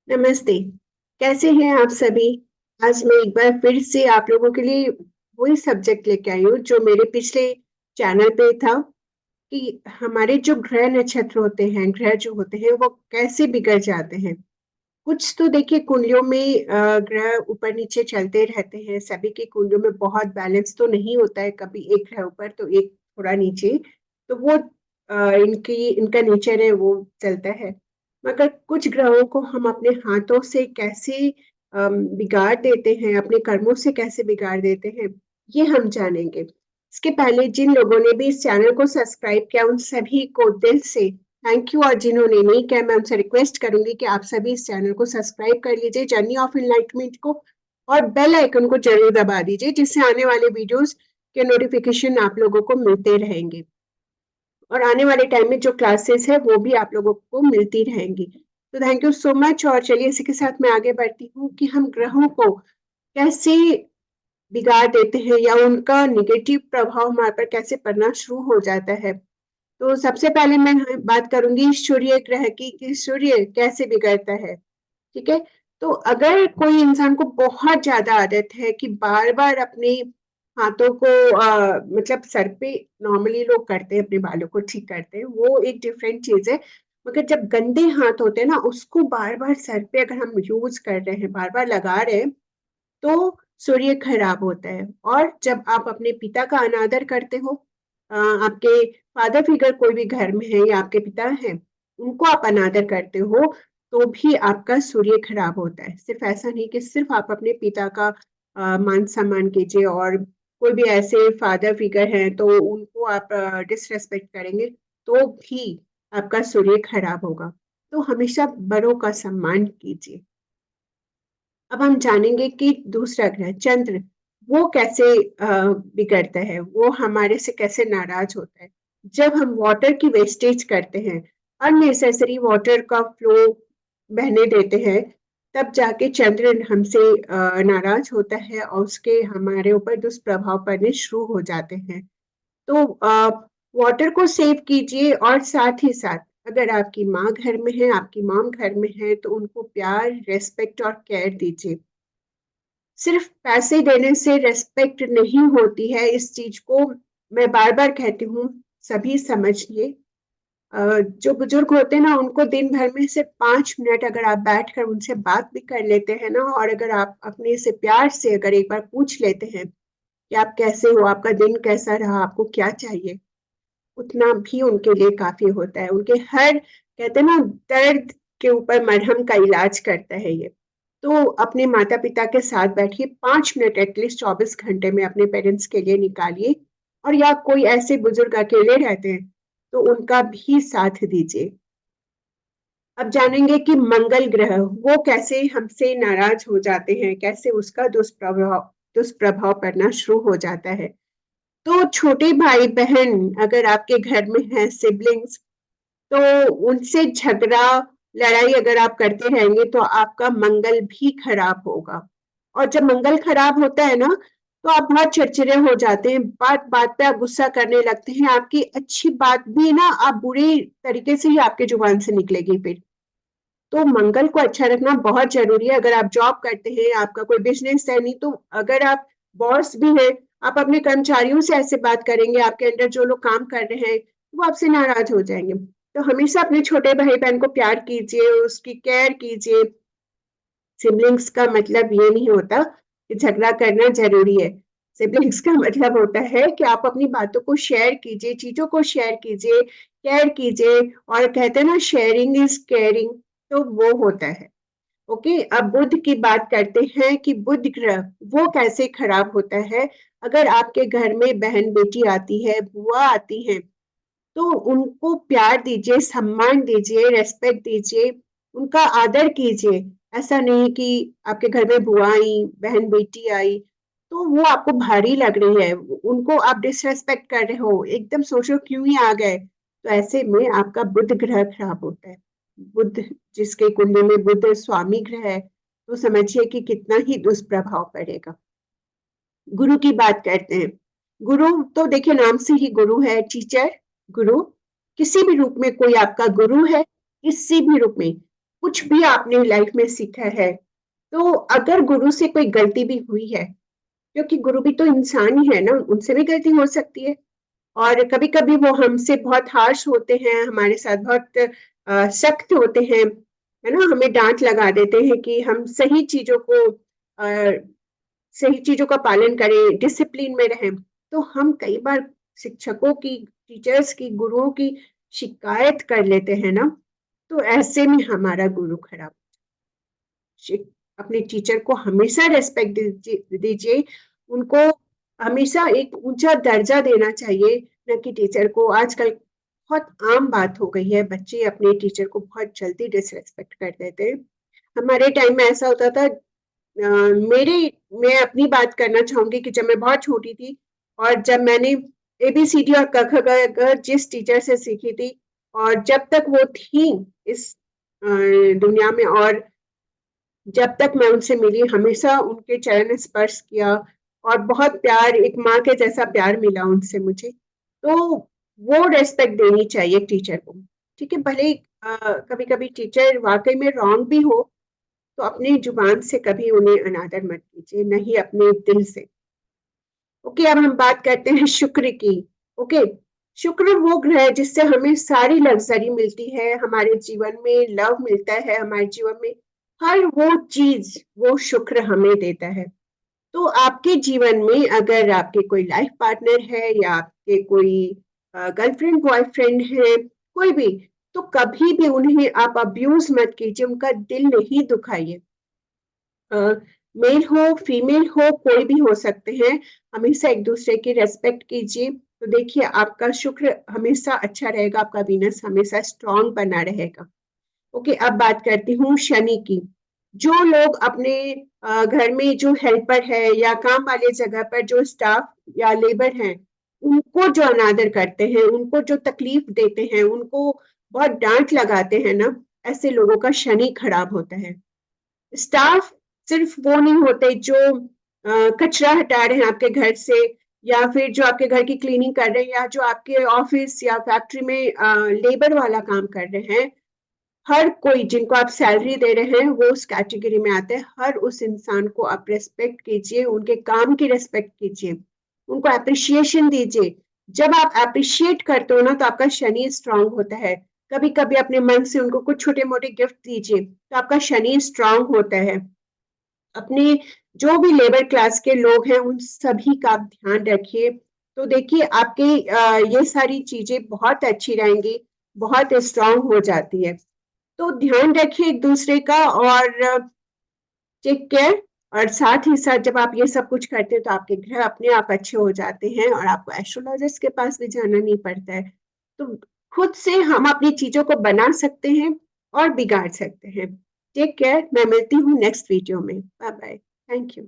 नमस्ते। कैसे हैं आप सभी? आज मैं एक बार फिर से आप लोगों के लिए वही सब्जेक्ट लेके आई हूँ जो मेरे पिछले चैनल पे था कि हमारे जो ग्रह नक्षत्र होते हैं, ग्रह जो होते हैं वो कैसे बिगड़ जाते हैं। कुछ तो देखिए कुंडलियों में ग्रह ऊपर नीचे चलते रहते हैं। सभी की कुंडलियों में बहुत बैलेंस तो नहीं होता है, कभी एक ग्रह ऊपर तो एक थोड़ा नीचे। तो वो इनका नेचर है, वो चलता है। मगर कुछ ग्रहों को हम अपने हाथों से कैसे बिगाड़ देते हैं, अपने कर्मों से कैसे बिगाड़ देते हैं, ये हम जानेंगे। इसके पहले जिन लोगों ने भी इस चैनल को सब्सक्राइब किया उन सभी को दिल से थैंक यू, और जिन्होंने नहीं किया मैं उनसे रिक्वेस्ट करूंगी कि आप सभी इस चैनल को सब्सक्राइब कर लीजिए, जर्नी ऑफ इनलाइटमेंट को, और बेल आइकन को जरूर दबा दीजिए जिससे आने वाले वीडियोस के नोटिफिकेशन आप लोगों को मिलते रहेंगे और आने वाले टाइम में जो क्लासेस है वो भी आप लोगों को मिलती रहेंगी। तो थैंक यू सो मच। और चलिए इसी के साथ मैं आगे बढ़ती हूँ कि हम ग्रहों को कैसे बिगाड़ देते हैं या उनका निगेटिव प्रभाव हमारे पर कैसे पड़ना शुरू हो जाता है। तो सबसे पहले मैं बात करूंगी सूर्य ग्रह की कि सूर्य कैसे बिगड़ता है। ठीक है। तो अगर कोई इंसान को बहुत ज्यादा आदत है कि बार बार अपने हाथों को मतलब सर पे नॉर्मली लोग करते हैं, अपने बालों को ठीक करते हैं, वो एक डिफरेंट चीज है। मगर जब गंदे हाथ होते हैं ना, उसको बार बार सर पे अगर हम यूज कर रहे हैं, बार बार लगा रहे हैं, तो सूर्य खराब होता है। और जब आप अपने पिता का अनादर करते हो, आपके फादर फिगर कोई भी घर में है या आपके पिता हैं, उनको आप अनादर करते हो, तो भी आपका सूर्य खराब होता है। सिर्फ ऐसा नहीं कि सिर्फ आप अपने पिता का मान सम्मान कीजिए और कोई भी ऐसे फादर फिगर हैं तो उनको आप डिसरेस्पेक्ट करेंगे, तो भी आपका सूर्य खराब होगा। तो हमेशा बड़ों का सम्मान कीजिए। अब हम जानेंगे कि दूसरा ग्रह चंद्र वो कैसे बिगड़ता है, वो हमारे से कैसे नाराज होता है। जब हम वाटर की वेस्टेज करते हैं, अननेसेसरी वाटर का फ्लो बहने देते हैं, तब जाके चंद्र हमसे नाराज होता है और उसके हमारे ऊपर दुष्प्रभाव पड़ने शुरू हो जाते हैं। तो वाटर को सेव कीजिए और साथ ही साथ अगर आपकी माँ घर में है, आपकी मॉम घर में है, तो उनको प्यार, रेस्पेक्ट और केयर दीजिए। सिर्फ पैसे देने से रेस्पेक्ट नहीं होती है, इस चीज को मैं बार बार कहती हूँ, सभी समझिए। जो बुजुर्ग होते हैं ना, उनको दिन भर में से 5 मिनट अगर आप बैठकर उनसे बात भी कर लेते हैं ना, और अगर आप अपने से प्यार से अगर एक बार पूछ लेते हैं कि आप कैसे हो, आपका दिन कैसा रहा, आपको क्या चाहिए, उतना भी उनके लिए काफी होता है। उनके हर कहते हैं ना, दर्द के ऊपर मरहम का इलाज करता है ये। तो अपने माता पिता के साथ बैठिए, 5 मिनट एटलीस्ट 24 घंटे में अपने पेरेंट्स के लिए निकालिए। और या कोई ऐसे बुजुर्ग अकेले रहते हैं तो उनका भी साथ दीजिए। अब जानेंगे कि मंगल ग्रह वो कैसे हमसे नाराज हो जाते हैं, कैसे उसका दुष्प्रभाव पड़ना शुरू हो जाता है। तो छोटे भाई बहन अगर आपके घर में हैं, सिबलिंग्स, तो उनसे झगड़ा लड़ाई अगर आप करते रहेंगे तो आपका मंगल भी खराब होगा। और जब मंगल खराब होता है ना, तो आप बहुत चिड़चिड़े हो जाते हैं, बात बात पे आप गुस्सा करने लगते हैं, आपकी अच्छी बात भी ना आप बुरी तरीके से ही आपके जुबान से निकलेगी फिर। तो मंगल को अच्छा रखना बहुत जरूरी है। अगर आप जॉब करते हैं, आपका कोई बिजनेस है, नहीं तो अगर आप बॉस भी हैं, आप अपने कर्मचारियों से ऐसे बात करेंगे, आपके अंडर जो लोग काम कर रहे हैं वो आपसे नाराज हो जाएंगे। तो हमेशा अपने छोटे भाई बहन को प्यार कीजिए, उसकी केयर कीजिए। सिबलिंग्स का मतलब ये नहीं होता कि झगड़ा करना जरूरी है। सिबलिंग्स का मतलब होता है कि आप अपनी बातों को शेयर कीजिए, चीजों को शेयर कीजिए, केयर कीजिए। और कहते हैं ना, शेयरिंग इज केयरिंग, तो वो होता है। ओके। अब बुध की बात करते हैं कि बुध ग्रह वो कैसे खराब होता है। अगर आपके घर में बहन बेटी आती है, बुआ आती है, तो उनको प्यार दीजिए, सम्मान दीजिए, रेस्पेक्ट दीजिए, उनका आदर कीजिए। ऐसा नहीं कि आपके घर में बुआ आई, बहन बेटी आई, तो वो आपको भारी लग रही है, उनको आप डिसरेस्पेक्ट कर रहे हो, एकदम सोचो क्यों ही आ गए। तो ऐसे में आपका बुध ग्रह खराब होता है। बुध जिसके कुंडली में बुध स्वामी ग्रह है, तो समझिए कि कितना ही दुष्प्रभाव पड़ेगा। गुरु की बात करते हैं। गुरु तो देखिए नाम से ही गुरु है, टीचर, गुरु। किसी भी रूप में कोई आपका गुरु है, किसी भी रूप में, कुछ भी आपने लाइफ में सीखा है, तो अगर गुरु से कोई गलती भी हुई है, क्योंकि गुरु भी तो इंसान ही है ना, उनसे भी गलती हो सकती है। और कभी-कभी वो हमसे बहुत हार्श होते हैं, हमारे साथ बहुत सख्त होते हैं, है ना? हमें डाँट लगा देते हैं कि हम सही चीज़ों का पालन करें, डिसिप्लिन में रहें। तो हम कई बार शिक्षकों की, टीचर्स की, गुरुओं की शिकायत कर लेते हैं ना, तो ऐसे में हमारा गुरु खराब। अपने टीचर को हमेशा रेस्पेक्ट दीजिए, उनको हमेशा एक ऊंचा दर्जा देना चाहिए, न कि टीचर को। आजकल बहुत आम बात हो गई है, बच्चे अपने टीचर को बहुत जल्दी डिसरेस्पेक्ट कर देते हैं। हमारे टाइम में ऐसा होता था। मैं अपनी बात करना चाहूंगी कि जब मैं बहुत छोटी थी और जब मैंने ABCD और क ख ग घ जिस टीचर से सीखी थी, और जब तक वो थी इस दुनिया में, और जब तक मैं उनसे मिली, हमेशा उनके चरण स्पर्श किया, और बहुत प्यार, एक माँ के जैसा प्यार मिला उनसे मुझे। तो वो रेस्पेक्ट देनी चाहिए टीचर को। ठीक है, भले कभी कभी टीचर वाकई में रॉन्ग भी हो, तो अपनी जुबान से कभी उन्हें अनादर मत कीजिए, नहीं अपने दिल से। ओके, अब हम बात करते हैं शुक्र की। ओके, शुक्र वो ग्रह है जिससे हमें सारी लग्जरी मिलती है, हमारे जीवन में लव मिलता है, हमारे जीवन में हर वो चीज, वो शुक्र हमें देता है। तो आपके जीवन में अगर आपके कोई लाइफ पार्टनर है, या आपके कोई गर्लफ्रेंड बॉयफ्रेंड है, कोई भी, तो कभी भी उन्हें आप अब्यूज मत कीजिए, उनका दिल नहीं दुखाइए। मेल हो, फीमेल हो, कोई भी हो सकते हैं, हमेशा एक दूसरे की रेस्पेक्ट कीजिए। तो देखिए, आपका शुक्र हमेशा अच्छा रहेगा, आपका वीनस हमेशा स्ट्रांग बना रहेगा। ओके, अब बात करती हूँ शनि की। जो लोग अपने घर में जो हेल्पर है, या काम वाले जगह पर जो स्टाफ या लेबर हैं, उनको जो अनादर करते हैं, उनको जो तकलीफ देते हैं, उनको बहुत डांट लगाते हैं ना, ऐसे लोगों का शनि खराब होता है। स्टाफ सिर्फ वो नहीं होते जो कचरा हटा रहे हैं आपके घर से, या फिर जो आपके घर की क्लीनिंग कर रहे हैं, या जो आपके ऑफिस या फैक्ट्री में लेबर वाला काम कर रहे हैं। हर कोई जिनको आप सैलरी दे रहे हैं, वो उस कैटेगरी में आते हैं। हर उस इंसान को आप रेस्पेक्ट कीजिए, उनके काम की रेस्पेक्ट कीजिए, उनको अप्रिशिएशन दीजिए। जब आप अप्रिशिएट करते हो ना, तो आपका शनि स्ट्रांग होता है। कभी कभी अपने मन से उनको कुछ छोटे मोटे गिफ्ट दीजिए, तो आपका शनि स्ट्रांग होता है। अपने जो भी लेबर क्लास के लोग हैं, उन सभी का आप ध्यान रखिए। तो देखिए, आपकी ये सारी चीजें बहुत अच्छी रहेंगी, बहुत स्ट्रांग हो जाती है। तो ध्यान रखिए एक दूसरे का, और टेक केयर। और साथ ही साथ जब आप ये सब कुछ करते हैं, तो आपके ग्रह अपने आप अच्छे हो जाते हैं, और आपको एस्ट्रोलॉजिस्ट के पास भी जाना नहीं पड़ता है। तो खुद से हम अपनी चीजों को बना सकते हैं और बिगाड़ सकते हैं। टेक केयर, मैं मिलती हूँ नेक्स्ट वीडियो में। Bye bye, thank you.